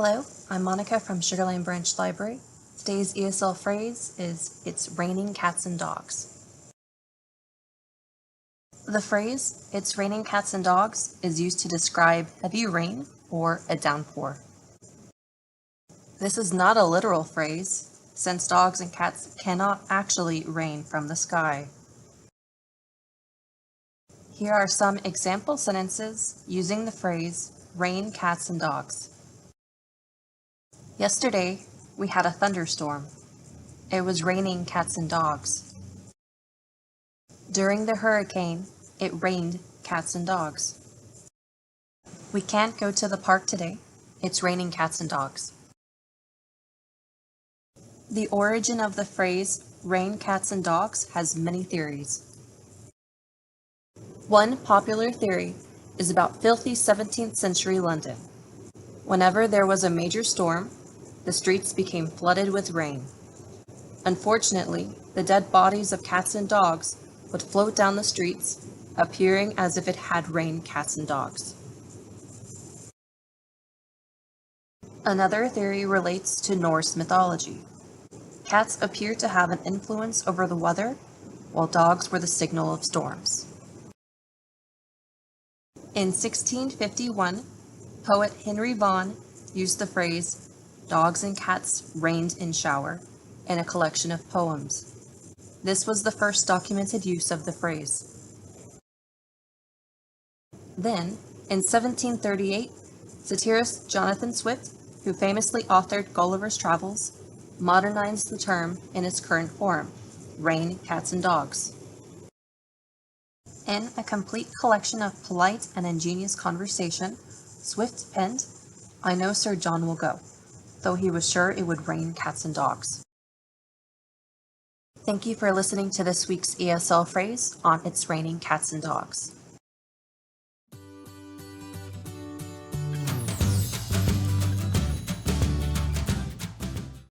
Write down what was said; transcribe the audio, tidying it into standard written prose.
Hello, I'm Monica from Sugar Land Branch Library. Today's ESL phrase is, "It's raining cats and dogs." The phrase, "It's raining cats and dogs," is used to describe heavy rain or a downpour. This is not a literal phrase, since dogs and cats cannot actually rain from the sky. Here are some example sentences using the phrase, "rain cats and dogs." Yesterday, we had a thunderstorm. It was raining cats and dogs. During the hurricane, it rained cats and dogs. We can't go to the park today. It's raining cats and dogs. The origin of the phrase, "rain cats and dogs," has many theories. One popular theory is about filthy 17th century London. Whenever there was a major storm, the streets became flooded with rain. Unfortunately, the dead bodies of cats and dogs would float down the streets, appearing as if it had rained cats and dogs. Another theory relates to Norse mythology. Cats appear to have an influence over the weather, while dogs were the signal of storms. In 1651, poet Henry Vaughan used the phrase, "Dogs and cats rained in shower," in a collection of poems. This was the first documented use of the phrase. Then, in 1738, satirist Jonathan Swift, who famously authored Gulliver's Travels, modernized the term in its current form, "rain cats and dogs." In a complete collection of polite and ingenious conversation, Swift penned, "I know Sir John will go, though he was sure it would rain cats and dogs." Thank you for listening to this week's ESL phrase on "It's Raining Cats and Dogs."